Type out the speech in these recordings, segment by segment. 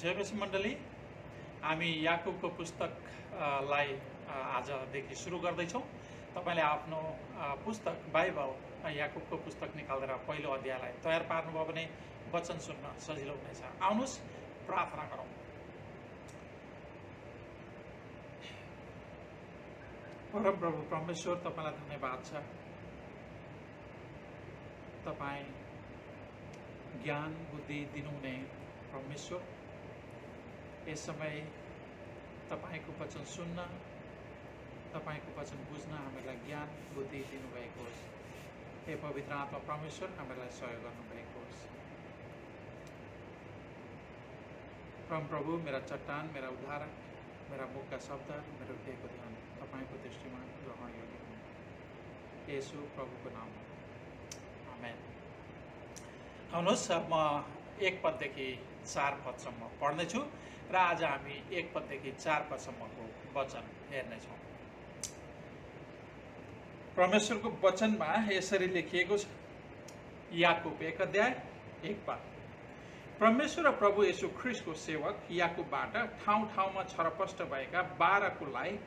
जय मसीह मण्डली, हामी याकुबको पुस्तकलाई आजदेखि सुरु गर्दैछौँ। तपाईँले आफ्नो पुस्तक बाइबल याकुबको पुस्तक निकालेर पहिलो अध्यायलाई तयार पार्नुभयो भने वचन सुन्न सजिलो हुनेछ। आउनुहोस् प्रार्थना गरौँ। परमप्रभु परमेश्वर, तपाईँलाई धन्यवाद छ। तपाईँ ज्ञान बुद्धि दिनुहुने परमेश्वर, यस समय तपाईँको वचन सुन्न, तपाईँको वचन बुझ्न हामीलाई ज्ञान बुद्धि दिनुभएको होस्। हे पवित्र आत्मा परमेश्वर, हामीलाई सहयोग गर्नुभएको होस्। परमप्रभु, मेरा चट्टान, मेरा उद्धारक, मेरा मुखका शब्द, मेरो हृदयको ध्यान तपाईँको दृष्टिमा ग्रहण योग्य हुन्। येशू प्रभुको नाममा आमेन। आउनुहोस्, म 1 पददेखि 4 पदसम्म पढ्नेछु र आज हामी 1 पददेखि 4 पदसम्मको वचन हेर्नेछौँ। परमेश्वरको वचनमा यसरी लेखिएको छ। याकुब 1 अध्याय 1 पद। परमेश्वर र प्रभु येशू ख्रीष्टको सेवक याकुबबाट ठाउँ ठाउँमा छरपष्ट भएका 12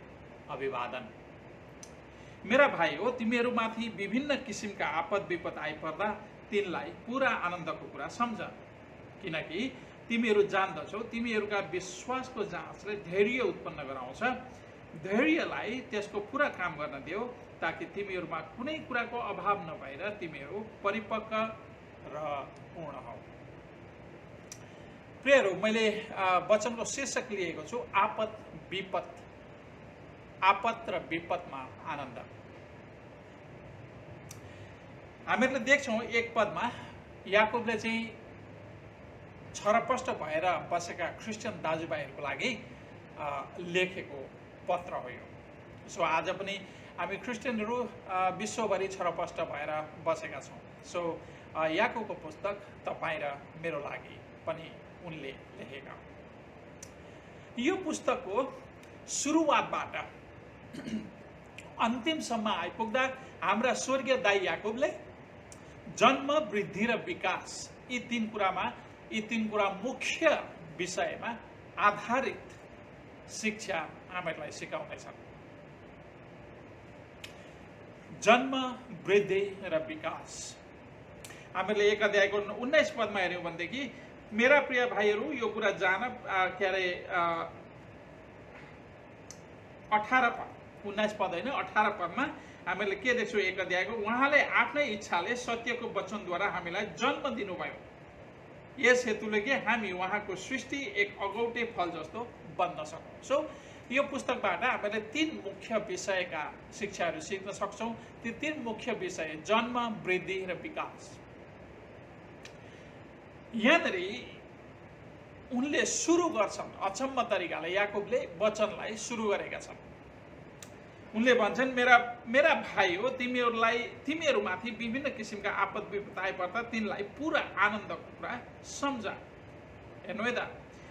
अभिवादन। मेरा भाइ हो, तिमीहरूमाथि विभिन्न किसिमका आपद विपद आइपर्दा तिनलाई पूरा आनन्दको कुरा सम्झ, किनकि तिमीहरू जान्दछौ तिमीहरूका विश्वासको जाँचले धैर्य उत्पन्न गराउँछ। धैर्यलाई त्यसको पूरा काम गर्न देऊ, ताकि तिमीहरूमा कुनै कुराको अभाव नभएर तिमीहरू परिपक्व र पूर्ण हौ। प्रियहरू, मैले वचनको शीर्षक लिएको छु आपद विपद। आपद र विपदमा आनन्द। हामीहरूले देख्छौँ 1 पदमा याकुबले चाहिँ छरपष्ट भएर बसेका क्रिस्चियन दाजुभाइहरूको लागि लेखेको पत्र हो यो। सो आज पनि हामी क्रिस्चियनहरू विश्वभरि छरपष्ट भएर बसेका छौँ। सो याकुबको पुस्तक तपाईँ र मेरो लागि पनि उनले लेखेका हो। यो पुस्तकको सुरुवातबाट अन्तिमसम्म आइपुग्दा हाम्रा स्वर्गीय दाइ याकुबले जन्म, वृद्धि र विकास यी तीन कुरा मुख्य विषयमा आधारित शिक्षा हामीहरूलाई सिकाउनेछन्। जन्म, वृद्धि र विकास। हामीले 1 अध्यायको 19 पदमा हेऱ्यौँ भनेदेखि मेरा प्रिय भाइहरू, यो कुरा जान 18 पद, 19 पद होइन 18 पदमा हामीले के देख्छौँ 1 अध्यायको, उहाँले आफ्नै इच्छाले सत्यको वचनद्वारा हामीलाई जन्म दिनुभयो, यस हेतुले कि हामी उहाँको सृष्टि एक अगौटे फल जस्तो बन्न सकौँ। सो यो पुस्तकबाट हामीले 3 मुख्य विषयका शिक्षाहरू सिक्न सक्छौँ। ती 3 मुख्य विषय जन्म, वृद्धि र विकास। यहाँनिर उनले सुरु गर्छन् अचम्म तरिकाले। याकुबले वचनलाई सुरु गरेका छन्। उनले भन्छन् मेरा भाइ हो, तिमीहरूमाथि विभिन्न किसिमका आपद विपद आइपर्दा तिनलाई पूरा आनन्दको कुरा सम्झ। हेर्नु है त।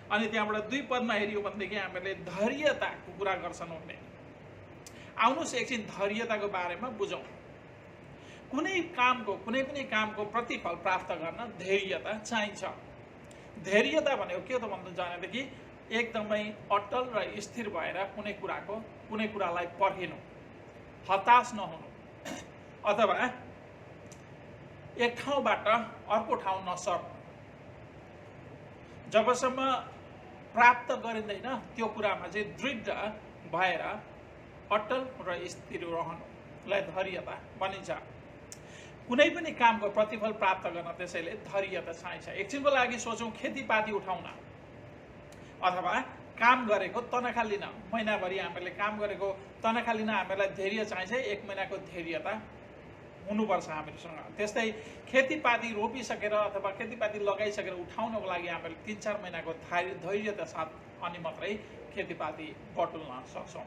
अनि त्यहाँबाट 2 पदमा हेऱ्यौँ भनेदेखि हामीले धैर्यताको कुरा गर्छन् उनले। आउनुहोस् एकछिन धैर्यताको बारेमा बुझौँ। कुनै पनि कामको प्रतिफल प्राप्त गर्न धैर्यता चाहिन्छ। धैर्यता भनेको के त भन्नु जानेदेखि एकदमै अटल र स्थिर भएर कुनै कुरालाई पर्खिनु, हताश नहुनु, अथवा एक ठाउँबाट अर्को ठाउँ नसर्नु। जबसम्म प्राप्त गरिँदैन त्यो कुरामा चाहिँ दृढ भएर अटल र स्थिर रहनुलाई धैर्यता भनिन्छ। कुनै पनि कामको प्रतिफल प्राप्त गर्न त्यसैले धैर्यता चाहिन्छ। एकछिनको लागि सोचौँ, खेतीपाती उठाउन अथवा काम गरेको तनखा लिन, महिनाभरि हामीले काम गरेको तनखा लिन हामीलाई धैर्य चाहिन्छ। 1 महिनाको धैर्यता हुनुपर्छ हामीसँग। त्यस्तै खेतीपाती रोपिसकेर अथवा खेतीपाती लगाइसकेर उठाउनको लागि हामीले 3-4 महिनाको धैर्यता साथ अनि मात्रै खेतीपाती बटुल्न सक्छौँ।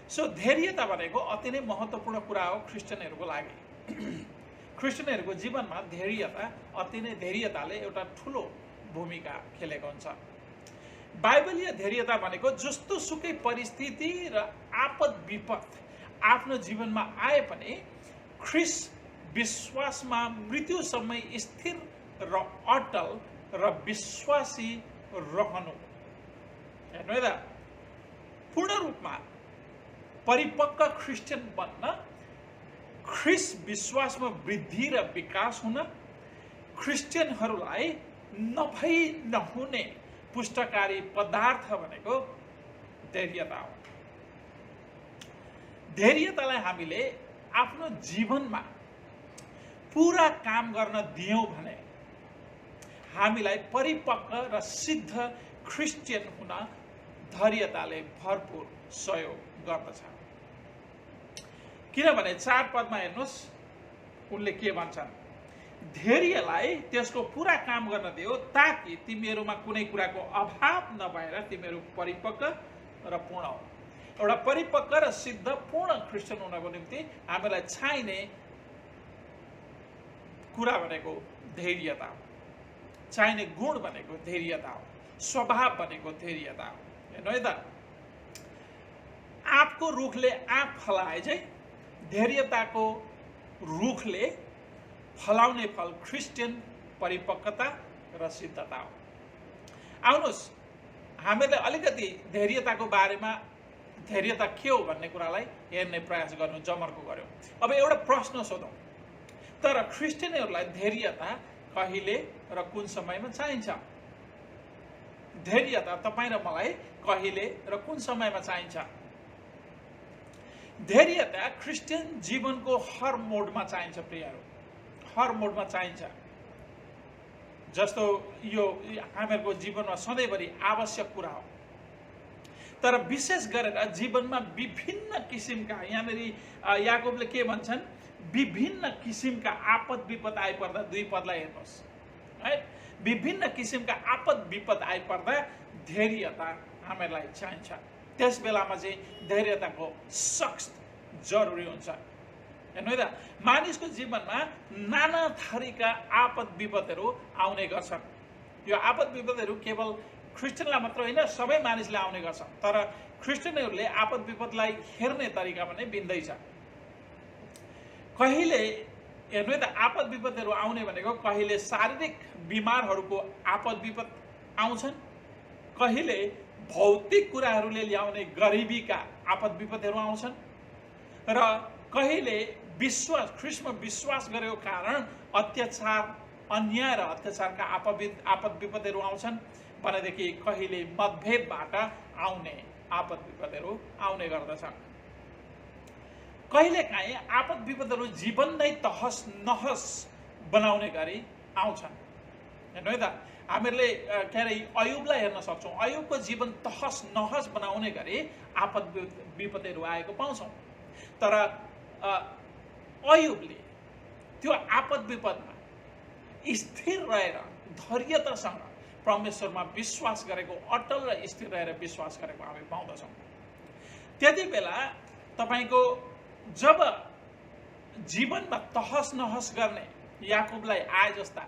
सो धैर्यता भनेको अति नै महत्त्वपूर्ण कुरा हो क्रिस्चियनहरूको लागि। क्रिस्चियनहरूको जीवनमा धैर्यताले एउटा ठुलो भूमिका खेलेको हुन्छ। बाइबलीय धैर्यता भनेको जस्तो सुकै परिस्थिति र आपद विपद आफ्नो जीवनमा आए पनि ख्रीष्ट विश्वासमा मृत्युसम्म स्थिर र अटल र विश्वासी रहनु। हेर्नु है त, पूर्ण रूपमा परिपक्व क्रिस्चियन बन्न, ख्रिस्ट विश्वासमा वृद्धि र विकास हुन, क्रिस्चियनहरूलाई नभई नहुने पुष्टकारी पदार्थ भनेको धैर्यता हो। धैर्यतालाई हामीले आफ्नो जीवनमा पूरा काम गर्न दियौं भने हामीलाई परिपक्व र सिद्ध क्रिस्चियन हुन धैर्यताले भरपूर सहयोग गर्दछ। किनभने 4 पदमा हेर्नुहोस्, उनले के भन्छन्? धैर्यलाई त्यसको पूरा काम गर्न दियो ताकि तिमीहरूमा कुनै कुराको अभाव नभएर तिमीहरू परिपक्व र पूर्ण हो। एउटा परिपक्व र सिद्ध पूर्ण क्रिस्चियन हुनको निम्ति हामीलाई चाहिने कुरा भनेको धैर्यता हो, चाहिने गुण भनेको धैर्यता हो, स्वभाव भनेको धैर्यता हो। हेर्नु है त, आँपको रुखले आँप फलाए चाहिँ धैर्यताको रुखले फलाउने फल क्रिस्चियन परिपक्वता र सिद्धता हो। आउनुहोस्, हामीले अलिकति धैर्यताको बारेमा, धैर्यता के हो भन्ने कुरालाई हेर्ने प्रयास गर्नु जमर्को गर्यौं। अब एउटा प्रश्न सोधौं, तर क्रिस्चियनहरूलाई धैर्यता कहिले र कुन समयमा चाहिन्छ? धैर्यता तपाईँ र मलाई कहिले र कुन समयमा चाहिन्छ? धैर्यता क्रिस्चियन जीवनको हर मोडमा चाहिन्छ प्रियहरू, हर मोडमा चाहिन्छ। जस्तो यो हामीहरूको जीवनमा सधैँभरि आवश्यक कुरा हो, तर विशेष गरेर जीवनमा विभिन्न किसिमका, यहाँनिर याकोबले के भन्छन्, विभिन्न किसिमका आपद विपद आइपर्दा, 2 पदलाई हेर्नुहोस् है, विभिन्न किसिमका आपद विपद आइपर्दा धैर्यता हामीलाई चाहिन्छ। त्यस बेलामा चाहिँ धैर्यताको सख्त जरुरी हुन्छ। हेर्नु है त, मानिसको जीवनमा नाना थरीका आपद विपदहरू आउने गर्छन्। यो आपद विपदहरू केवल क्रिस्चियनलाई मात्र होइन, सबै मानिसले आउने गर्छ। तर क्रिस्चियनहरूले आपद विपदलाई हेर्ने तरिका पनि भिन्दै छ। कहिले हेर्नु है त, आपद विपदहरू आउने भनेको कहिले शारीरिक बिमारहरूको आपद विपद आउँछन्, कहिले भौतिक कुराहरूले ल्याउने गरिबीका आपद विपदहरू आउँछन्, र कहिले विश्वास, ख्रिस्टमा विश्वास गरेको कारण अत्याचार, अन्याय र अत्याचारका आपद विपदहरू आउँछन् भनेदेखि कहिले मतभेदबाट आउने आपद विपदहरू आउने गर्दछ। कहिलेकाहीँ आपद विपदहरू जीवन नै तहस नहस बनाउने गरी आउँछन्। हेर्नु है त, हामीले के अरे अयुबलाई हेर्न सक्छौँ। अयुबको जीवन तहस नहस बनाउने गरी आपद विपदहरू आएको पाउँछौँ। तर अयुबले त्यो आपद विपदमा स्थिर रहेर धैर्यतासँग परमेश्वरमा विश्वास गरेको, अटल र स्थिर रहेर विश्वास गरेको हामी पाउँदछौँ। त्यति बेला तपाईको जब जीवनमा तहस नहस गर्ने याकुबलाई आए जस्ता,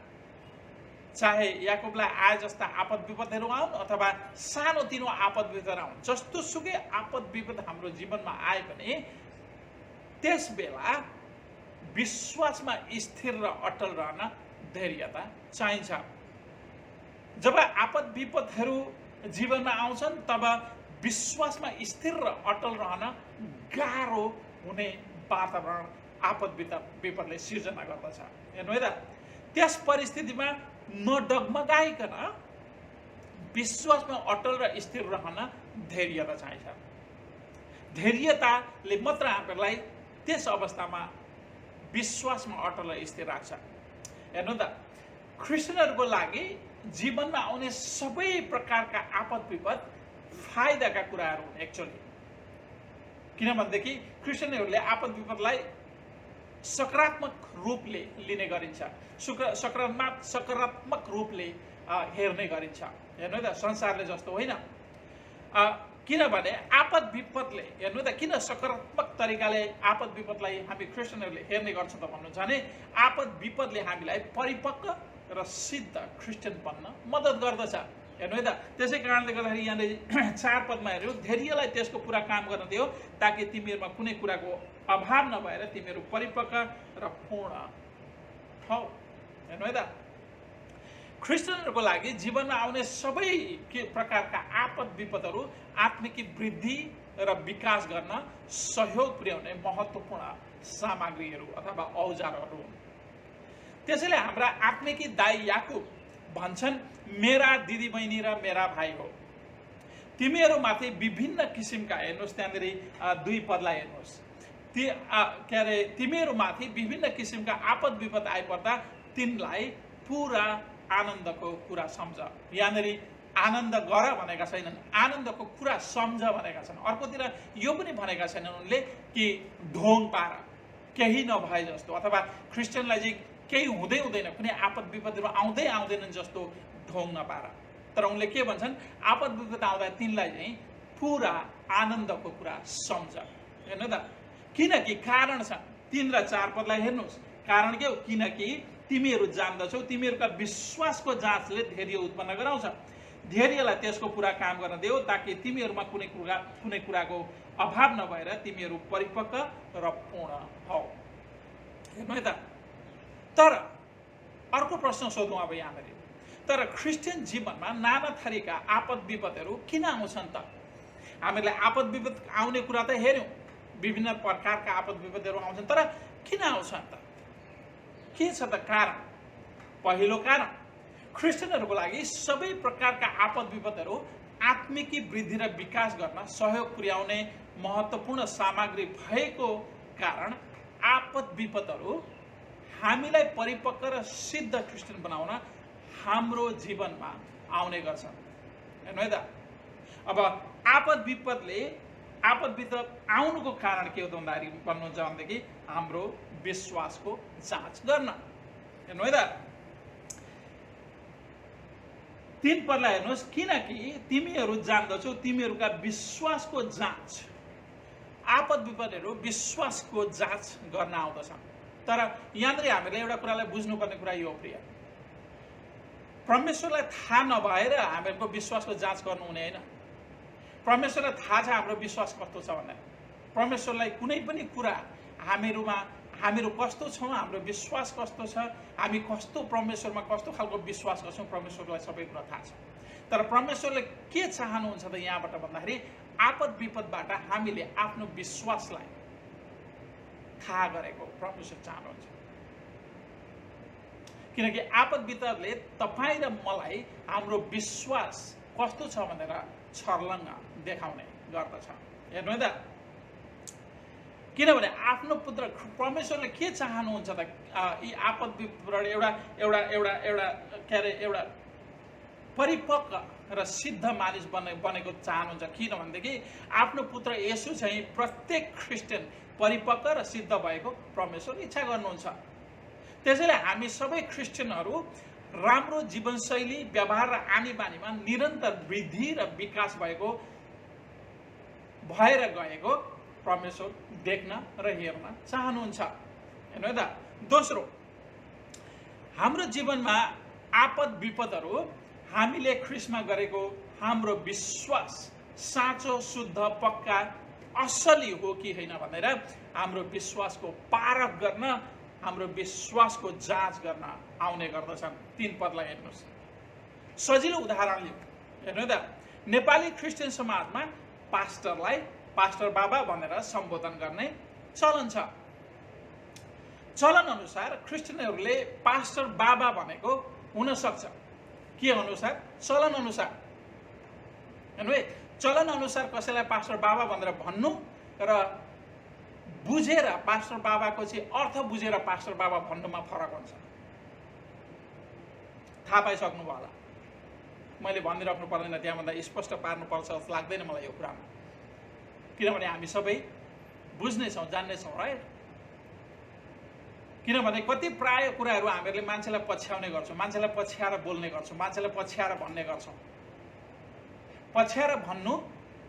चाहे याकुबलाई आए जस्ता आपद विपदहरू आउन् अथवा सानोतिनो आपद विपद आउन्, जस्तो सुकै आपद विपद हाम्रो जीवनमा आए पनि त्यस बेला विश्वासमा स्थिर र अटल रहन धैर्यता चाहिन्छ। जब आपद विपदहरू जीवनमा आउँछन् तब विश्वासमा स्थिर र अटल रहन गाह्रो हुने वातावरण आपद विपदले सिर्जना गर्दछ। हेर्नु है त, त्यस परिस्थितिमा नडगमगाइकन विश्वासमा अटल र स्थिर रहन धैर्यता चाहिन्छ। धैर्यताले मात्र हामीलाई त्यस अवस्थामा विश्वासमा अटल र स्थिर राख्छ। हेर्नु त, क्रिस्चियनहरूको लागि जीवनमा आउने सबै प्रकारका आपद विपद फाइदाका कुराहरू हुन् एक्चुअली। किनभनेदेखि क्रिस्चियनहरूले आपद विपदलाई सकारात्मक रूपले लिने गरिन्छ, सकारात्मक रूपले हेर्ने गरिन्छ। हेर्नु त, संसारले जस्तो होइन। किनभने आपद विपदले, हेर्नु त, किन सकारात्मक तरिकाले आपद विपदलाई हामी क्रिस्चियनहरूले हेर्ने गर्छौँ त भन्नुहुन्छ भने आपद विपदले हामीलाई परिपक्व र सिद्ध क्रिस्चियन बन्न मद्दत गर्दछ। हेर्नु है त, त्यसै कारणले गर्दाखेरि यहाँले 4 पदमा हेऱ्यो, धैर्यलाई त्यसको पुरा काम गर्न दियो ताकि तिमीहरूमा कुनै कुराको अभाव नभएर तिमीहरू परिपक्व र पूर्ण हौ। हेर्नु है त, क्रिस्चियनहरूको लागि जीवनमा आउने सबै प्रकारका आपद विपदहरू आत्मिक वृद्धि र विकास गर्न सहयोग पुर्याउने महत्त्वपूर्ण सामग्रीहरू अथवा औजारहरू हुन्। त्यसैले हाम्रा आत्मिकी दाइ याकुब भन्छन्, मेरा दिदीबहिनी र मेरा भाइ हो, तिमीहरूमाथि विभिन्न किसिमका, हेर्नुहोस् त्यहाँनिर 2 पदलाई हेर्नुहोस्, तिमीहरूमाथि विभिन्न किसिमका आपद विपद आइपर्दा तिनलाई पुरा आनन्दको कुरा सम्झ। यहाँनिर आनन्द गर भनेका छैनन्, आनन्दको कुरा सम्झ भनेका छन्। अर्कोतिर यो पनि भनेका छैनन् उनले कि ढोङ पार, केही नभए जस्तो, अथवा क्रिस्चियनलाई चाहिँ केही हुँदै हुँदैन, कुनै आपद विपदहरू आउँदै आउँदैनन् जस्तो ढोङ नपार। तर उनले के भन्छन्, आपद विपद आउँदा तिनलाई चाहिँ पुरा आनन्दको कुरा सम्झ। हेर्नु त, किनकि कारण छ। 3 र 4 पदलाई हेर्नुहोस्, कारण के हो? किनकि तिमीहरू जान्दछौ तिमीहरूका विश्वासको जाँचले धैर्य उत्पन्न गराउँछ, धैर्यलाई त्यसको पुरा काम गर्न देऊ, ताकि तिमीहरूमा कुनै कुराको अभाव नभएर तिमीहरू परिपक्व र पूर्ण हौ। हेर्नु है त। तर अर्को प्रश्न सोधौँ अब यहाँनिर, तर क्रिस्चियन जीवनमा नाना थरीका आपद विपदहरू किन आउँछन् त? हामीलाई आपद विपद आउने कुरा त हेऱ्यौँ, विभिन्न प्रकारका आपद विपदहरू आउँछन्, तर किन आउँछन् त? के छ त कारण? पहिलो कारण, क्रिस्चियनहरूको लागि सबै प्रकारका आपद विपदहरू आत्मिकी वृद्धि र विकास गर्न सहयोग पुर्याउने महत्त्वपूर्ण सामग्री भएको कारण आपद विपदहरू हामीलाई परिपक्व र सिद्ध क्रिस्चियन बनाउन हाम्रो जीवनमा आउने गर्छन्। हेर्नु है त। अब आपद विपद आउनुको कारण के हो त भन्नुहुन्छ भनेदेखि हाम्रो विश्वासको जाँच गर्न। हेर्नु है त। 3 पदलाई हेर्नुहोस्, किनकि तिमीहरू जान्दछौ तिमीहरूका विश्वासको जाँच। आपद विपदहरू विश्वासको जाँच गर्न आउँदछन्। तर यहाँनिर हामीले एउटा कुरालाई बुझ्नुपर्ने कुरा यो हो प्रिय, परमेश्वरलाई थाहा नभएर हामीहरूको विश्वासको जाँच गर्नु हुने होइन। परमेश्वरलाई थाहा छ हाम्रो विश्वास कस्तो छ भनेर। परमेश्वरलाई कुनै पनि कुरा हामीहरू कस्तो छौँ, हाम्रो विश्वास कस्तो छ, हामी कस्तो परमेश्वरमा कस्तो खालको विश्वास गर्छौँ, परमेश्वरलाई सबै कुरा थाहा छ। तर परमेश्वरले के चाहनुहुन्छ त यहाँबाट भन्दाखेरि, आपद विपदबाट हामीले आफ्नो विश्वासलाई थाहा गरेको परमेश्वर चाहनुहुन्छ। किनकि आपद विपदले तपाईँ र मलाई हाम्रो विश्वास कस्तो छ भनेर छर्लङ्ग देखाउने गर्दछ। हेर्नु है त। किनभने आफ्नो पुत्र परमेश्वरले के चाहनुहुन्छ त यी आपद विपदबाट एउटा परिपक्व र सिद्ध मानिस बनेको चाहनुहुन्छ। किनभनेदेखि आफ्नो पुत्र येशू चाहिँ प्रत्येक क्रिस्चियन परिपक्व र सिद्ध भएको परमेश्वर इच्छा गर्नुहुन्छ। त्यसैले हामी सबै क्रिस्चियनहरू राम्रो जीवनशैली, व्यवहार र आनी बानीमा निरन्तर वृद्धि र विकास भएर गएको परमेश्वर देख्न र हेर्न चाहनुहुन्छ। हेर्नु है त। दोस्रो, हाम्रो जीवनमा आपद विपदहरू हामीले ख्रिस्टमा गरेको हाम्रो विश्वास साँचो, शुद्ध, पक्का, असली हो कि होइन भनेर हाम्रो विश्वासको पारख गर्न, हाम्रो विश्वासको जाँच गर्न आउने गर्दछन्। 3 पदलाई हेर्नुहोस्। सजिलो उदाहरण लिऊ। हेर्नु त। नेपाली क्रिस्चियन समाजमा पास्टरलाई पास्टर बाबा भनेर सम्बोधन गर्ने चलन छ। चलन अनुसार क्रिस्चियनहरूले पास्टर बाबा भनेको हुन सक्छ। के अनुसार? चलन अनुसार। हेर्नु है, चलन अनुसार कसैलाई पास्टर बाबा भनेर भन्नु र बुझेर पास्टर बाबाको चाहिँ अर्थ बुझेर पास्टर बाबा भन्नुमा फरक हुन्छ। थाहा पाइसक्नु भयो होला। मैले भनिराख्नु पर्दैन, त्यहाँभन्दा स्पष्ट पार्नुपर्छ जस्तो लाग्दैन मलाई यो कुरामा। किनभने हामी सबै बुझ्नेछौँ, जान्नेछौँ, राइट? किनभने कति प्राय कुराहरू हामीहरूले मान्छेलाई पछ्याउने गर्छौँ, मान्छेलाई पछ्याएर बोल्ने गर्छौँ, मान्छेलाई पछ्याएर भन्ने गर्छौँ। पछ्याएर भन्नु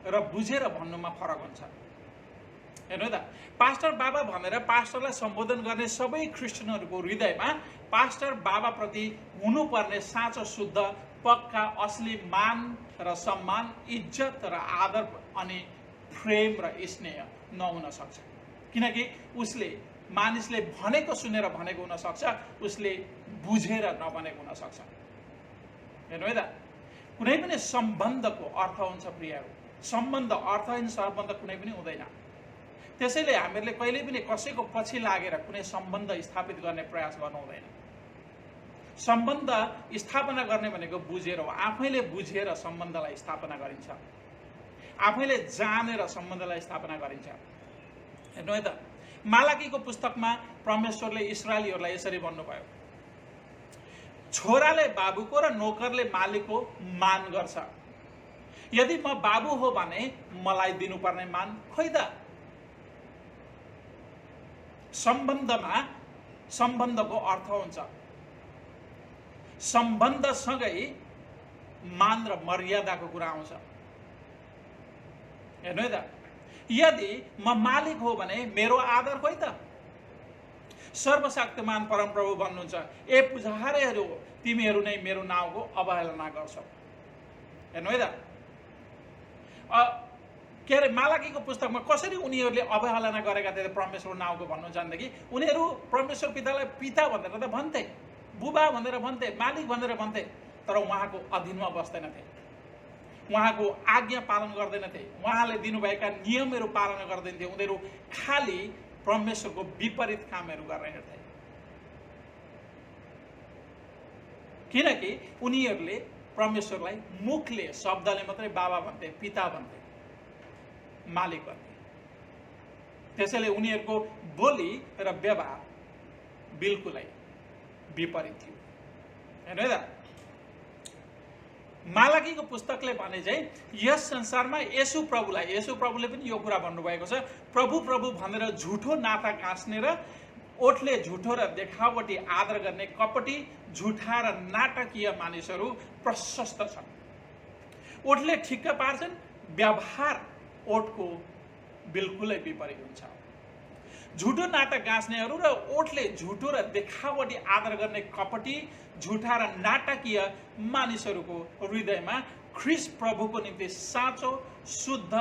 र बुझेर भन्नुमा फरक हुन्छ। हेर्नु त। पास्टर बाबा भनेर पास्टरलाई सम्बोधन गर्ने सबै क्रिस्चियनहरूको हृदयमा पास्टर बाबाप्रति हुनुपर्ने साँचो, शुद्ध, पक्का, असली मान र सम्मान, इज्जत र आदर अनि प्रेम र स्नेह नहुन सक्छ। किनकि उसले मानिसले भनेको सुनेर भनेको हुन सक्छ, उसले बुझेर नभनेको हुन सक्छ। हेर्नु है त, कुनै पनि सम्बन्धको अर्थ हुन्छ प्रियहरू, सम्बन्ध अर्थहीन सम्बन्ध कुनै पनि हुँदैन। त्यसैले हामीहरूले कहिल्यै पनि कसैको पछि लागेर कुनै सम्बन्ध स्थापित गर्ने प्रयास गर्नु हुँदैन। सम्बन्ध स्थापना गर्ने भनेको बुझेर हो, आफैले बुझेर सम्बन्धलाई स्थापना गरिन्छ, आफैले जानेर सम्बन्धलाई स्थापना गरिन्छ। हेर्नु है त, मालाकीको पुस्तकमा परमेश्वरले इस्राएलीहरूलाई यसरी भन्नुभयो, छोराले बाबुको र नोकरले मालिकको मान गर्छ। यदि म बाबु हो भने मलाई दिनुपर्ने मान खोइ त। सम्बन्धमा सम्बन्धको अर्थ हुन्छ, सम्बन्धसँगै मान र मर्यादाको कुरा आउँछ। हेर्नु है त, यदि म मालिक हो भने मेरो आदर खोइ त। सर्वशक्तिमान परमप्रभु भन्नुहुन्छ, ए पुजारीहरू, तिमीहरू नै मेरो नाउँको अवहेलना गर्छौ। हेर्नु है त, के अरे मालाकीको पुस्तकमा कसरी उनीहरूले अवहेलना गरेका थिए परमेश्वर नाउँको भन्नुहुन्छ भनेदेखि, उनीहरू परमेश्वर पितालाई पिता भनेर त भन्थे, बुबा भनेर भन्थे, मालिक भनेर भन्थे, तर उहाँको अधीनमा बस्दैनथे, उहाँको आज्ञा पालन गर्दैनथे, उहाँले दिनुभएका नियमहरू पालन गर्दैनथे। उनीहरू खालि परमेश्वरको विपरीत कामहरू गरेर हिँड्थे, किनकि उनीहरूले परमेश्वरलाई मुखले शब्दले मात्रै बाबा भन्थे, पिता भन्थे, मालिक भन्थे। त्यसैले उनीहरूको बोली र व्यवहार बिल्कुलै विपरीत थियो। हेर्नु है त, मालाकीको पुस्तकले भने चाहिँ यस संसारमा येशू प्रभुले पनि यो कुरा भन्नुभएको छ, प्रभु प्रभु भनेर झुठो नाता गाँस्ने र ओठले झुठो र देखावटी आदर गर्ने कपटी, झुठा र नाटकीय मानिसहरू प्रशस्त छन्। ओठले ठिक्क पार्छन्, व्यवहार ओठको बिल्कुलै विपरीत हुन्छ। झुठो नाटक गाँस्नेहरू र ओठले झुठो र देखावटी आदर गर्ने कपटी, झुठा र नाटकीय मानिसहरूको हृदयमा ख्रीष्ट प्रभुको निम्ति साँचो, शुद्ध,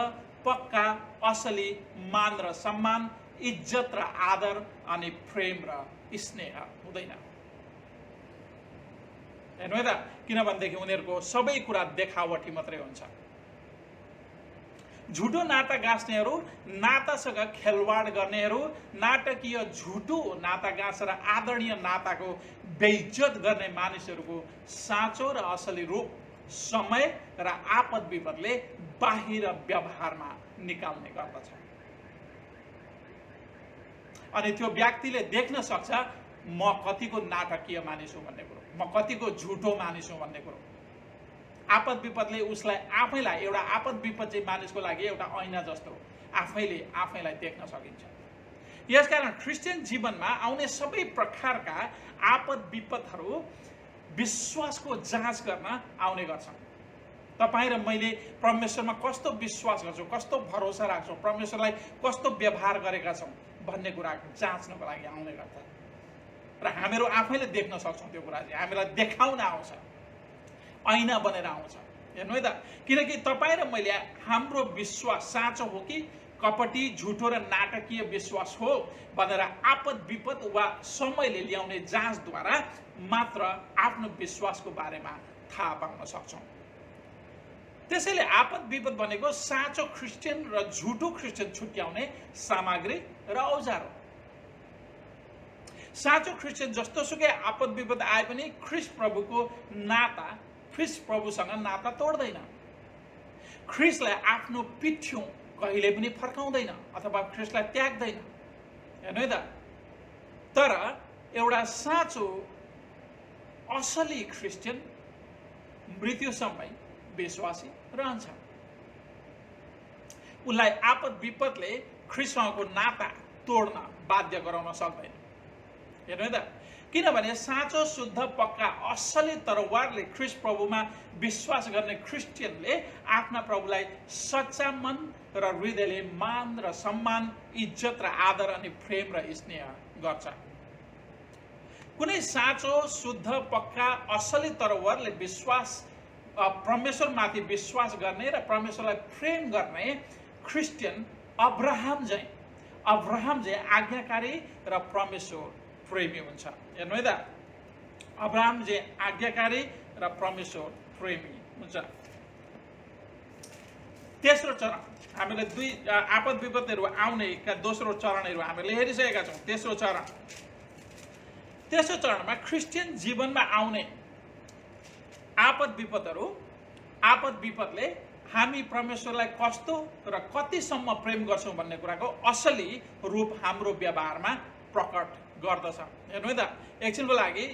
पक्का, असली मान र सम्मान, इज्जत र आदर अनि प्रेम र स्नेह हुँदैन। हेर्नु है त, किनभनेदेखि उनीहरूको सबै कुरा देखावटी मात्रै हुन्छ। झुठो नाता गाँस्नेहरू, नातासँग खेलवाड गर्नेहरू, नाटकीय झुठो नाता गाँसेर आदरणीय नाताको बेइज्जत गर्ने मानिसहरूको साँचो र असली रूप समय र आपद विपदले बाहिर व्यवहारमा निकाल्ने गर्दछ। अनि त्यो व्यक्तिले देख्न सक्छ म कतिको नाटकीय मानिस हुँ भन्ने कुरो, म कतिको झुठो मानिस हुँ भन्ने कुरो। आपद विपदले उसलाई आफैलाई, एउटा आपद विपद चाहिँ मानिसको लागि एउटा ऐना जस्तो आफैले आफैलाई देख्न सकिन्छ। यसकारण क्रिस्चियन जीवनमा आउने सबै प्रकारका आपद विपदहरू विश्वासको जाँच गर्न आउने गर्छन्। तपाईँ र मैले परमेश्वरमा कस्तो विश्वास गर्छौँ, कस्तो भरोसा राख्छौँ, परमेश्वरलाई कस्तो व्यवहार गरेका छौँ भन्ने कुरा जाँच्नको लागि आउने गर्छ र हामीहरू आफैले देख्न सक्छौँ। त्यो कुरा चाहिँ हामीलाई देखाउन आउँछ, ऐना बनेर आउँछ। हेर्नु है त, किनकि तपाईँ र मैले हाम्रो विश्वास साँचो हो कि कपटी, झुठो र नाटकीय विश्वास हो भनेर आपद विपद वा समयले ल्याउने जाँचद्वारा मात्र आफ्नो विश्वासको बारेमा थाहा पाउन सक्छौँ। त्यसैले आपद विपद भनेको साँचो क्रिस्चियन र झुठो क्रिस्चियन छुट्याउने सामग्री र औजार हो। साँचो क्रिस्चियन जस्तोसुकै आपद विपद आए पनि ख्रीष्ट प्रभुको नाता, ख्रीष्ट प्रभुसँग नाता तोड्दैन, ख्रीष्टलाई आफ्नो पिठ्यौँ कहिले पनि फर्काउँदैन अथवा ख्रीष्टलाई त्याग्दैन। हेर्नु है त, तर एउटा साँचो असली क्रिस्चियन मृत्युसम्मै विश्वासी रहन्छ। उसलाई आपद विपदले ख्रीष्टसँगको नाता तोड्न बाध्य गराउन सक्दैन। हेर्नु है त, किनभने साँचो, शुद्ध, पक्का, असली तरवारले ख्रीष्ट प्रभुमा विश्वास गर्ने क्रिस्चियनले आफ्ना प्रभुलाई सच्चा मन र हृदयले मान र सम्मान, इज्जत र आदर अनि प्रेम र स्नेह गर्छ। कुनै साँचो, शुद्ध, पक्का, असली तरवारले परमेश्वरमाथि विश्वास गर्ने र परमेश्वरलाई प्रेम गर्ने क्रिस्चियन अब्राहम चाहिँ आज्ञाकारी र परमेश्वर प्रेमी हुन्छ। हेर्नु है त, अब्राहम चाहिँ आज्ञाकारी र परमेश्वर प्रेमी हुन्छ। तेस्रो चरण हामीले दुई आपद विपत्तिहरू आउनेका दोस्रो चरणहरू हामीले हेरिसकेका छौँ। तेस्रो चरणमा क्रिस्चियन जीवनमा आउने आपद विपदले हामी परमेश्वरलाई कस्तो र कतिसम्म प्रेम गर्छौँ भन्ने कुराको असली रूप हाम्रो व्यवहारमा प्रकट गर्दछ। हेर्नु है त, एकछिनको लागि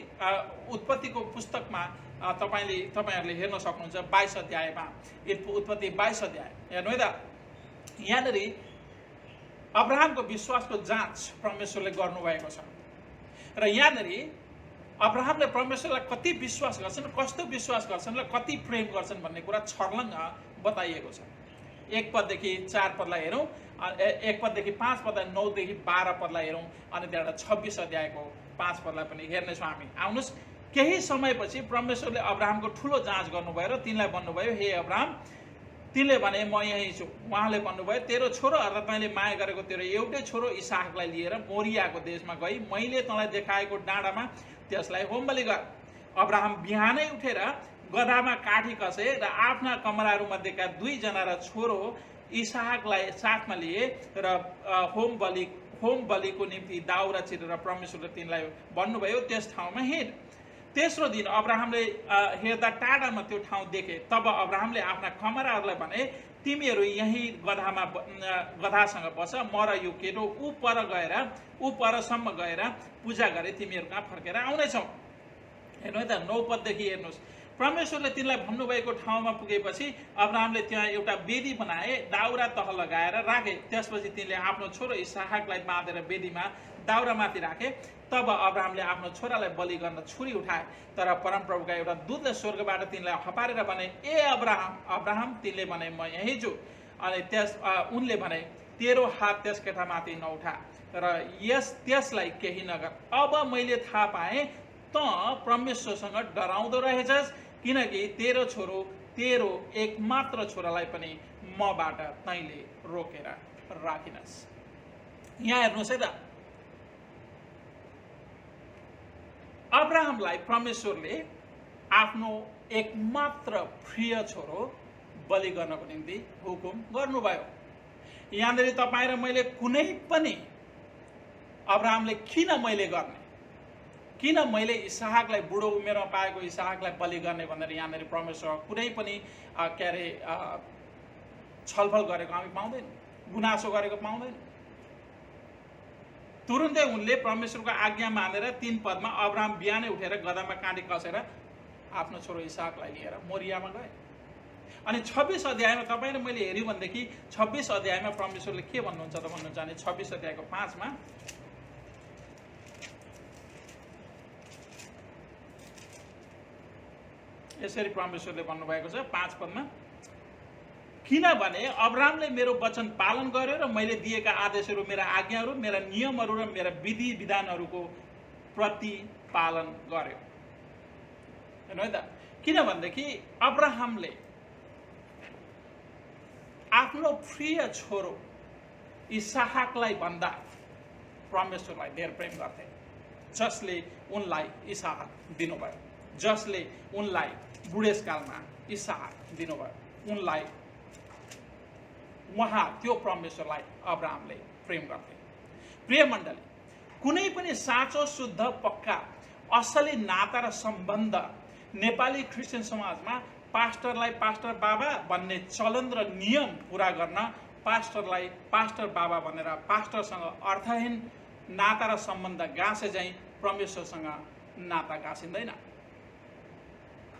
उत्पत्तिको पुस्तकमा तपाईँहरूले हेर्न सक्नुहुन्छ 22 अध्यायमा, उत्पत्ति 22 अध्याय हेर्नु है त। यहाँनिर अब्राहमको विश्वासको जाँच परमेश्वरले गर्नुभएको छ र यहाँनिर अब्राहमले परमेश्वरलाई कति विश्वास गर्छन्, कस्तो विश्वास गर्छन् र कति प्रेम गर्छन् भन्ने कुरा छर्लङ्ग बताइएको छ। 1 पददेखि 4 पदलाई हेरौँ, 1 पददेखि 5 पदलाई, 9 देखि 12 पदलाई हेरौँ, अनि त्यहाँबाट 26 अध्यायको 5 पदलाई पनि हेर्नेछौँ हामी। आउनुहोस्, केही समयपछि परमेश्वरले अब्राहमको ठुलो जाँच गर्नुभयो र तिनलाई भन्नुभयो, हे अब्राहम, तिनले भने म यहीँ छु। उहाँले भन्नुभयो, तेरो छोरो अर्थात् मैले माया गरेको तेरो एउटै छोरो इसाकलाई लिएर मोरियाको देशमा गई मैले तँलाई देखाएको डाँडामा त्यसलाई होमबलि गर। अब्राहम बिहानै उठेर गधामा काठी कसे र आफ्ना कमराहरूमध्येका 2 जना र छोरो इसाकलाई साथमा लिए र होम बलिको निम्ति दाउरा चिरेर परमेश्वरले तिनलाई भन्नुभयो, त्यस ठाउँमा हिँड। तेस्रो दिन अब्राहमले हेर्दा टाढामा त्यो ठाउँ देखे। तब अब्राहमले आफ्ना कमराहरूलाई भने, तिमीहरू यही गधासँग बस, म र यो केटो ऊ परसम्म गएर पूजा गरे तिमीहरू कहाँ फर्केर आउनेछौ। हेर्नु है त, 9 पददेखि हेर्नुहोस्। परमेश्वरले तिनलाई भन्नुभएको ठाउँमा पुगेपछि अब्राहमले त्यहाँ एउटा वेदी बनाए, दाउरा तह लगाएर राखे। त्यसपछि तिनले आफ्नो छोरो इसाकलाई बाँधेर वेदीमा दाउरामाथि राखे। तब अब्राहमले आफ्नो छोरालाई बलि गर्न छुरी उठाए, तर परमप्रभुका एउटा दूतले स्वर्गबाट तिनलाई हपारेर भने, ए अब्राहम, तिनले भने, म यहीँ छु। अनि उनले भने, तेरो हात त्यस केटामाथि नउठा र त्यसलाई केही नगर। अब मैले थाहा पाएँ त परमेश्वरसँग डराउँदो रहेछस्, किनकि तेरो एकमात्र छोरालाई पनि मबाट तैँले रोकेर राखिनस्। यहाँ हेर्नुहोस् है त, अब्राहमलाई परमेश्वरले आफ्नो एकमात्र प्रिय छोरो बलि गर्नको निम्ति हुकुम गर्नुभयो। यहाँनिर तपाईँ र मैले कुनै पनि अब्राहमले किन मैले इसाकलाई बुढो उमेरमा पाएको इसाकलाई बलि गर्ने भनेर यहाँनिर परमेश्वर कुनै पनि छलफल गरेको हामी पाउँदैनौँ, गुनासो गरेको पाउँदैनौँ। तुरुन्तै उनले परमेश्वरको आज्ञा मानेर 3 पदमा अब्राहम बिहानै उठेर गधामा काँटी कसेर आफ्नो छोरो इसाकलाई लिएर मोरियामा गए। अनि 26 अध्यायमा तपाईँले मैले हेऱ्यो भनेदेखि 26 अध्यायमा परमेश्वरले के भन्नुहुन्छ त भन्नुहुन्छ भने 26 अध्यायको 5 मा यसरी परमेश्वरले भन्नुभएको छ 5 पदमा, किनभने अब्राहमले मेरो वचन पालन गर्यो र मैले दिएका आदेशहरू, मेरा आज्ञाहरू, मेरा नियमहरू र मेरा विधि विधानहरूको प्रतिपालन गर्यो। हेर्नु है त, किनभनेदेखि अब्राहमले आफ्नो प्रिय छोरो इसाकलाई भन्दा परमेश्वरलाई धेर प्रेम गर्थे, जसले उनलाई इसाक दिनुभयो, जसले उनलाई बुढेसकालमा इसाक दिनुभयो, उनलाई त्यो परमेश्वरलाई अब्राहमले प्रेम गर्थे। प्रिय मण्डली, कुनै पनि साँचो, शुद्ध, पक्का, असली नाता र सम्बन्ध नेपाली क्रिस्चियन समाजमा पास्टरलाई पास्टर बाबा भन्ने चलन र नियम पूरा गर्न पास्टरलाई पास्टर बाबा भनेर पास्टरसँग अर्थहीन नाता र सम्बन्ध गाँसे चाहिँ परमेश्वरसँग नाता गाँसिँदैन।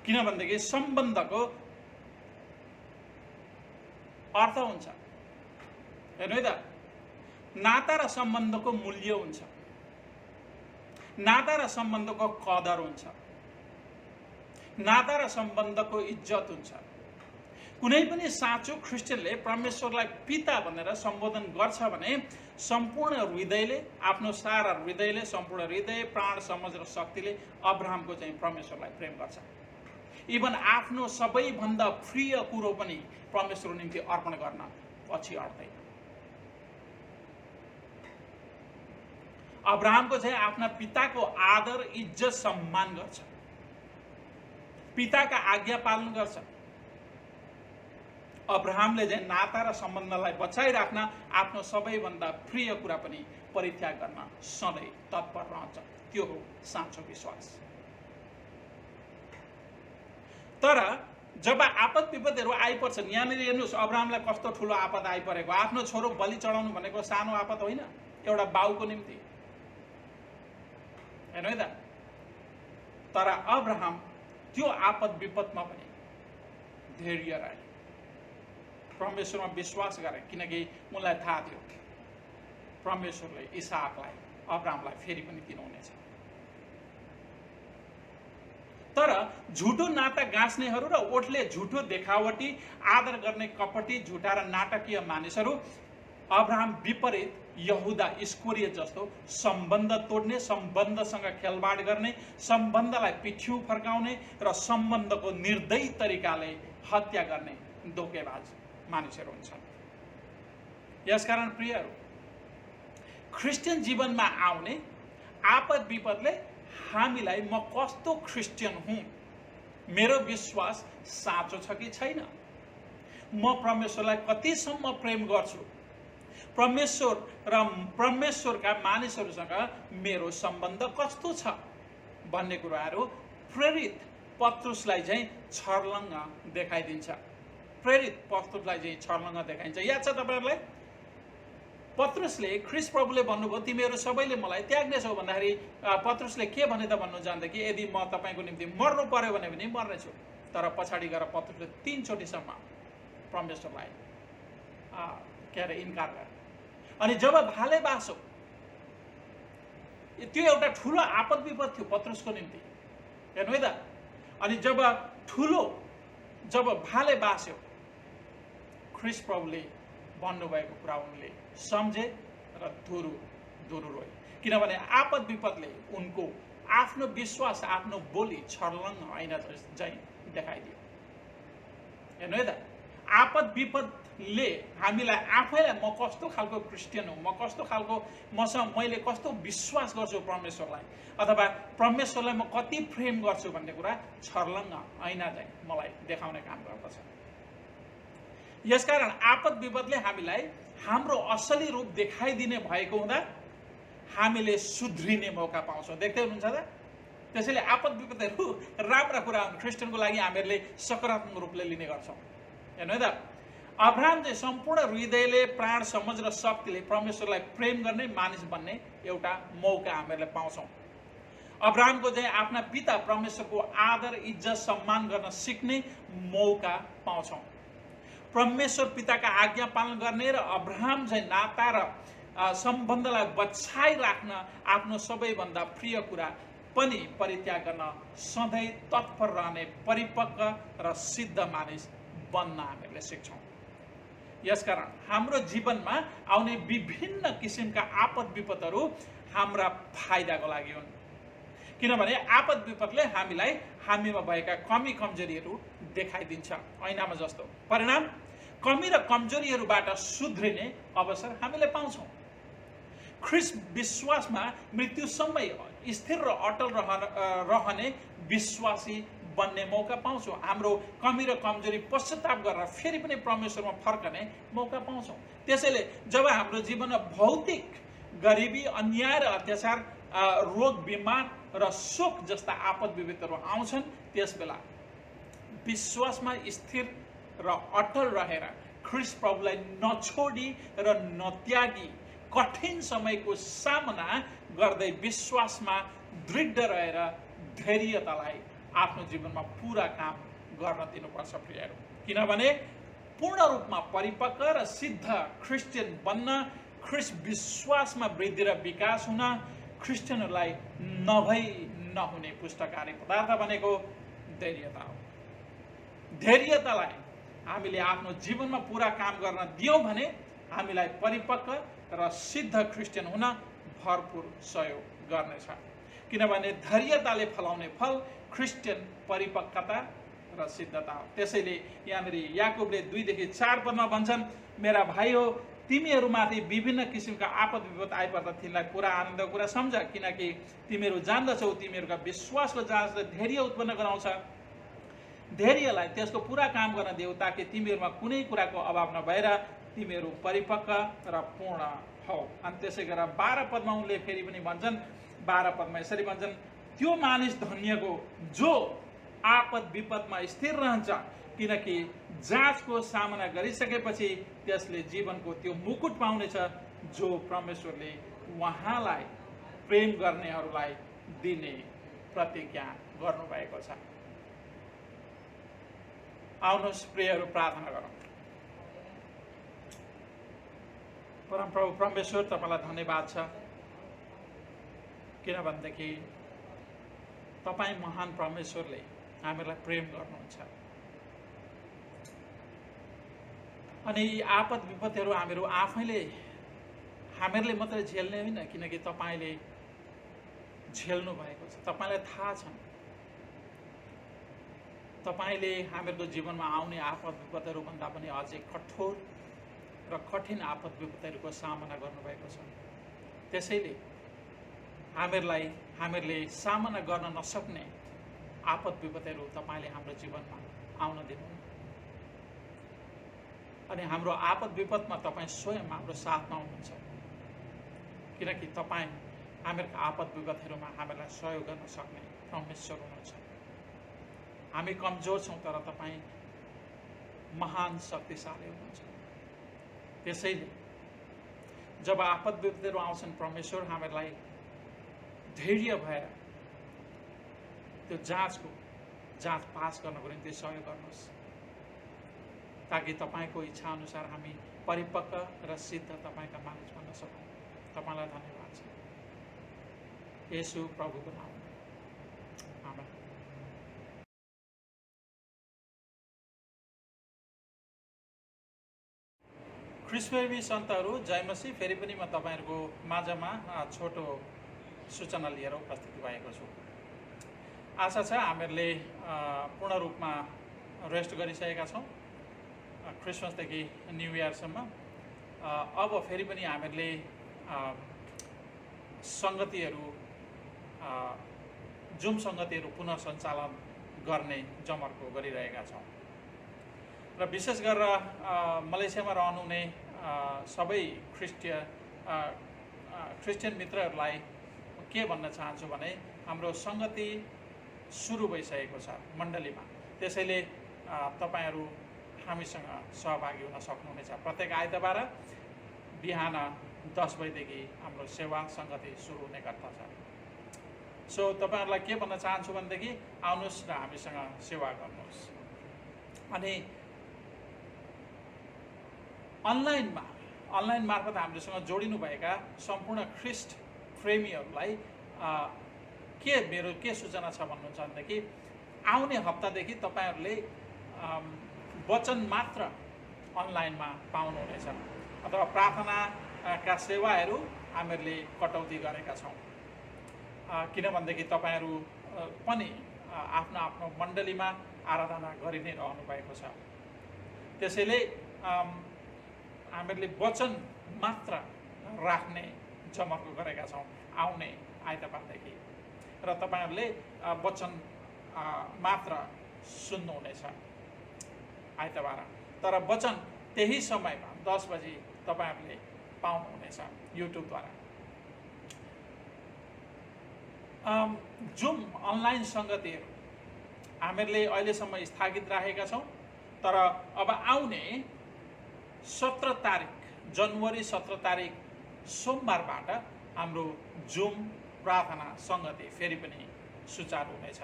किनभनेदेखि सम्बन्धको अर्थ हुन्छ, हेर्नु है त, नाता र सम्बन्धको मूल्य हुन्छ, नाता र सम्बन्धको कदर हुन्छ, नाता र सम्बन्धको इज्जत हुन्छ। कुनै पनि साँचो ख्रिस्टियनले परमेश्वरलाई पिता भनेर सम्बोधन गर्छ भने सम्पूर्ण हृदयले, आफ्नो सारा हृदयले, सम्पूर्ण हृदय, प्राण, समझ र शक्तिले अब्राहमको चाहिँ परमेश्वरलाई प्रेम गर्छ। इभन आफ्नो सबैभन्दा प्रिय कुरो पनि परमेश्वरको निम्ति अर्पण गर्न पछि हट्दैन। अब्राहमको चाहिँ आफ्ना पिताको आदर, इज्जत, सम्मान गर्छ। पिताका आज्ञा पालन गर्छ। अब्राहमले चाहिँ नाता र सम्बन्धलाई बचाइराख्न आफ्नो सबैभन्दा प्रिय कुरा पनि परित्याग गर्न सधैँ तत्पर रहन्छ। त्यो हो साँचो विश्वास। तर जब आपद विपदहरू आइपर्छन्, यहाँनिर हेर्नुहोस् अब्राहमलाई कस्तो ठुलो आपद आइपरेको। आफ्नो छोरो बलि चढाउनु भनेको सानो आपद होइन, एउटा बाउको निम्ति, हेर्नु है त। तर अब्राहम त्यो आपद विपदमा पनि धैर्य रहे, परमेश्वरमा विश्वास गरे, किनकि उनलाई थाहा थियो परमेश्वरले इसहाकलाई अब्राहमलाई फेरि पनि दिनुहुनेछ। तर झुटो नाता गाँच्नेहरू र ओठले झुटो देखावटी आदर गर्ने कपटी झुटा र नाटकीय मानिसहरू अब्राहम विपरीत यहुदा इस्करियोत जस्तो सम्बन्ध तोड्ने, सम्बन्धसँग खेलबाड गर्ने, सम्बन्धलाई पिठ्यौँ फर्काउने र सम्बन्धको निर्दयी तरिकाले हत्या गर्ने धोकेबाज मानिसहरू हुन्छन्। यसकारण प्रियहरू, क्रिस्चियन जीवनमा आउने आपद विपदले हामीलाई म कस्तो क्रिस्चियन हुँ, मेरो विश्वास साँचो छ कि छैन, म परमेश्वरलाई कतिसम्म प्रेम गर्छु, परमेश्वर र परमेश्वरका मानिसहरूसँग मेरो सम्बन्ध कस्तो छ भन्ने कुराहरू प्रेरित पत्रुसलाई चाहिँ छर्लङ्ग देखाइदिन्छ। प्रेरित पत्रुसलाई चाहिँ छर्लङ्ग देखाइन्छ। याद छ तपाईँहरूलाई, पत्रुसले ख्रीष्ट प्रभुले भन्नुभयो तिमीहरू सबैले मलाई त्याग्नेछौ भन्दाखेरि पत्रुसले के भने त भन्नु जान्दा कि यदि म तपाईँको निम्ति मर्नु पर्यो भने पनि मर्नेछु। तर पछाडि गएर पत्रुसले 3 चोटिसम्म परमेश्वरलाई इन्कार गरे। अनि जब भाले बासो, त्यो एउटा ठुलो आपद विपद थियो पत्रुसको निम्ति, हेर्नु है त। अनि जब भाले बास्यो, ख्रीष्ट प्रभुले भन्नुभएको कुरा उनले सम्झे र धुरु रोए, किनभने आपद विपदले उनको आफ्नो विश्वास, आफ्नो बोली छर्लङ्ग ऐना झैँ देखाइदियो। हेर्नु है त, आपद विपदले हामीलाई आफैलाई म कस्तो खालको क्रिस्चियन हुँ, म कस्तो खालको मैले कस्तो विश्वास गर्छु परमेश्वरलाई, अथवा परमेश्वरलाई म कति प्रेम गर्छु भन्ने कुरा छर्लङ्ग ऐना झैँ मलाई देखाउने काम गर्दछ। यसकारण आपद विपदले हामीलाई हाम्रो असली रूप देखाइदिने भएको हुँदा हामीले सुध्रिने मौका पाउँछौँ। देख्दै हुनुहुन्छ त? त्यसैले आपद विपदहरू राम्रा कुरा हुन्, क्रिस्चियनको लागि हामीहरूले सकारात्मक रूपले लिने गर्छौँ। हेर्नु है त, अब्राहम चाहिँ सम्पूर्ण हृदयले, प्राण, समझ र शक्तिले परमेश्वरलाई प्रेम गर्ने मानिस बन्ने एउटा मौका हामीहरूले पाउँछौँ। अब्राहमको चाहिँ आफ्ना पिता परमेश्वरको आदर, इज्जत, सम्मान गर्न सिक्ने मौका पाउँछौँ। परमेश्वर पिताका आज्ञा पालन गर्ने र अब्राहम चाहिँ नाता र सम्बन्धलाई बचाइराख्न आफ्नो सबैभन्दा प्रिय कुरा पनि परित्याग गर्न सधैँ तत्पर रहने परिपक्व र सिद्ध मानिस बन्न हामीहरूले सिक्छौँ। यसकारण हाम्रो जीवनमा आउने विभिन्न किसिमका आपद विपदहरू हाम्रा फाइदाको लागि हुन्, किनभने आपद विपदले हामीलाई हामीमा भएका कमी कमजोरीहरू देखाइदिन्छ ऐनामा जस्तो। परिणाम, कमी र कमजोरीहरूबाट सुध्रिने अवसर हामीले पाउँछौँ। ख्रीष्ट विश्वासमा मृत्युसम्मै स्थिर र अटल रहने विश्वासी बन्ने मौका पाउँछौँ। हाम्रो कमी र कमजोरी पश्चाताप गरेर फेरि पनि परमेश्वरमा फर्कने मौका पाउँछौँ। त्यसैले जब हाम्रो जीवनमा भौतिक गरिबी, अन्याय र अत्याचार, रोग, बिमार र शोक जस्ता आपद विपदहरू आउँछन्, त्यसबेला विश्वासमा स्थिर र अटल रहेर ख्रीष्ट प्रभुलाई नछोडी र नत्यागी कठिन समयको सामना गर्दै विश्वासमा दृढ रहेर धैर्यतालाई आफ्नो जीवनमा पूरा काम गर्न दिनुपर्छ प्रियहरू। किनभने पूर्ण रूपमा परिपक्व र सिद्ध क्रिस्चियन बन्न, ख्रीष्ट विश्वासमा वृद्धि र विकास हुन क्रिस्चियनहरूलाई नहुने पुस्तकारी पदार्थ भनेको धैर्यता हो। धैर्यतालाई हामीले आफ्नो जीवनमा पूरा काम गर्न दियौँ भने हामीलाई परिपक्व र सिद्ध क्रिस्चियन हुन भरपूर सहयोग गर्नेछ। किनभने धैर्यताले फलाउने फल क्रिस्चियन परिपक्वता र सिद्धता हो। त्यसैले यहाँनिर याकुबले 2-4 पदमा भन्छन्, मेरा भाइ हो, तिमीहरूमाथि विभिन्न किसिमका आपद विपद आइपर्दा तिमीलाई पुरा आनन्दको कुरा सम्झ, किनकि तिमीहरू जान्दछौ तिमीहरूका विश्वासको जाँचले धैर्य उत्पन्न गराउँछ। धैर्यलाई त्यसको पुरा काम गर्न देऊ, ताकि तिमीहरूमा कुनै कुराको अभाव नभएर तिमीहरू परिपक्व र पूर्ण हौ। अनि त्यसै गरेर 12 पदमा उनले फेरि पनि भन्छन्, 12 पदमा यसरी भन्छन्, त्यो मानिस धन्यको जो आपद विपदमा स्थिर रहन्छ, किनकि जाँचको सामना गरिसकेपछि त्यसले जीवनको त्यो मुकुट पाउनेछ जो परमेश्वरले उहाँलाई प्रेम गर्नेहरूलाई दिने प्रतिज्ञा गर्नुभएको छ। आउनुहोस् प्रियहरू, प्रार्थना गरौँ। परमप्रभु परमेश्वर, तपाईँलाई धन्यवाद छ, किनभनेदेखि तपाईँ महान परमेश्वरले हामीलाई प्रेम गर्नुहुन्छ। अनि यी आपद विपत्तिहरू हामीहरूले मात्रै झेल्ने होइन, किनकि तपाईँले झेल्नु भएको छ। तपाईँलाई थाहा छ, तपाईँले हामीहरूको जीवनमा आउने आपद विपत्तिहरूभन्दा पनि अझै कठोर र कठिन आपद विपत्तिहरूको सामना गर्नुभएको छ। त्यसैले हामीहरूले सामना गर्न नसक्ने आपद विपत्तिहरू तपाईँले हाम्रो जीवनमा आउन दिनुहुन्न। अनि हाम्रो आपद विपदमा तपाईँ स्वयं हाम्रो साथमा हुनुहुन्छ, किनकि तपाईँ हामीहरूको आपद विपदहरूमा हामीलाई सहयोग गर्न सक्ने परमेश्वर हुनुहुन्छ। हामी कमजोर छौँ, तर तपाईँ महान शक्तिशाली हुनुहुन्छ। त्यसैले जब आपद विपत्तिहरू आउँछन्, परमेश्वर हामीलाई धैर्य भएर त्यो जाँच पास गर्नको निम्ति सहयोग गर्नुहोस्, ताकि तपाईँको इच्छा अनुसार हामी परिपक्व र सिद्ध तपाईँका मानिस बन्न सकौँ। तपाईँलाई धन्यवाद छ, येशू प्रभुको नाममा, आमेन। ख्रिस्टप्रेमी सन्तहरू, जय मसीह। फेरि पनि म तपाईँहरूको माझमा छोटो सूचना लिएर उपस्थित भएको छु। आशा छ हामीहरूले पूर्ण रूपमा रेस्ट गरिसकेका छौँ क्रिसमसदेखि न्यू इयरसम्म। अब फेरि पनि हामीहरूले सङ्गतिहरू, जुम सङ्गतिहरू पुनः सञ्चालन गर्ने जमर्को गरिरहेका छौँ। र विशेष गरेर मलेसियामा रहनुहुने सबै क्रिस्चियन मित्रहरूलाई के भन्न चाहन्छु भने, हाम्रो सङ्गति सुरु भइसकेको छ मण्डलीमा। त्यसैले तपाईँहरू हामीसँग सहभागी हुन सक्नुहुनेछ। प्रत्येक आइतबार बिहान 10 बजेदेखि हाम्रो सेवा सङ्गति सुरु हुने गर्दछ। सो तपाईँहरूलाई के भन्न चाहन्छु भनेदेखि, आउनुहोस् र हामीसँग सेवा गर्नुहोस्। अनि अनलाइन मार्फत हामीसँग जोडिनुभएका सम्पूर्ण ख्रिस्ट प्रेमीहरूलाई के सूचना छ भन्नुहुन्छ भनेदेखि, आउने हप्तादेखि तपाईँहरूले वचन मात्र अनलाइनमा पाउनुहुनेछ, अथवा प्रार्थनाका सेवाहरू हामीहरूले कटौती गरेका छौँ। किनभनेदेखि तपाईँहरू पनि आफ्नो आफ्नो मण्डलीमा आराधना गरि नै रहनु भएको छ। त्यसैले हामीहरूले वचन मात्र राख्ने जमर्को गरेका छौँ आउने आइतबारदेखि, र तपाईँहरूले वचन मात्र सुन्नुहुनेछ आइतबार। तर वचन त्यही समयमा 10 बजी तपाईँहरूले पाउनुहुनेछ युट्युबद्वारा। जुम अनलाइन सङ्गतिहरू हामीहरूले अहिलेसम्म स्थगित राखेका छौँ, तर अब आउने 17 तारिक, जनवरी 17 तारिक सोमबारबाट हाम्रो जुम प्रार्थना सङ्गति फेरि पनि सुचारू हुनेछ।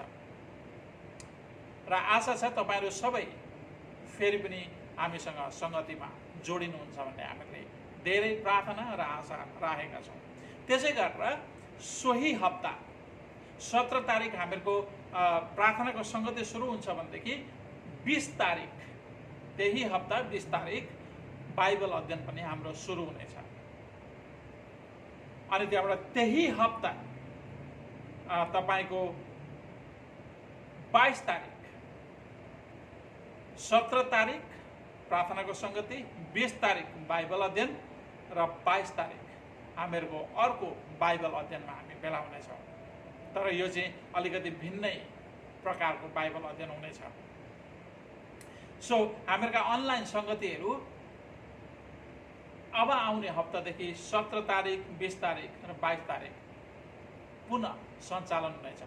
र आशा छ तपाईँहरू सबै फेरि पनि हामीसँग सङ्गतिमा जोडिनुहुन्छ भन्ने हामीले धेरै प्रार्थना र आशा राखेका छौँ। त्यसै गरेर सोही हप्ता 17 तारिक हामीहरूको प्रार्थनाको सङ्गति सुरु हुन्छ भनेदेखि 20 तारिक, त्यही हप्ता 20 तारिक बाइबल अध्ययन पनि हाम्रो सुरु हुनेछ। अनि त्यहाँबाट त्यही हप्ता तपाईँको 22 तारिक, 17 तारिक प्रार्थनाको सङ्गति, 20 तारिक बाइबल अध्ययन र 22 तारिक हामीहरूको अर्को बाइबल अध्ययनमा हामी भेला हुनेछौँ। तर यो चाहिँ अलिकति भिन्नै प्रकारको बाइबल अध्ययन हुनेछ। सो हामीहरूका अनलाइन सङ्गतिहरू अब आउने हप्तादेखि 17 तारिक 20 तारिक र 22 तारिक पुनः सञ्चालन हुनेछ।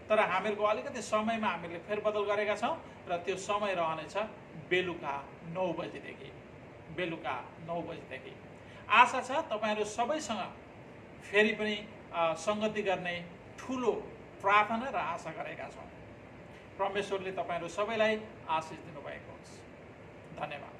तर हामीहरूको अलिकति समयमा हामीले फेरबदल गरेका छौँ र त्यो समय रहनेछ बेलुका 9 बजेदेखि। बेलुका 9 बजेदेखि आशा छ तपाईँहरू सबैसँग फेरि पनि सङ्गति गर्ने ठुलो प्रार्थना र आशा गरेका छौँ। परमेश्वरले तपाईँहरू सबैलाई आशिष दिनुभएको होस्। धन्यवाद।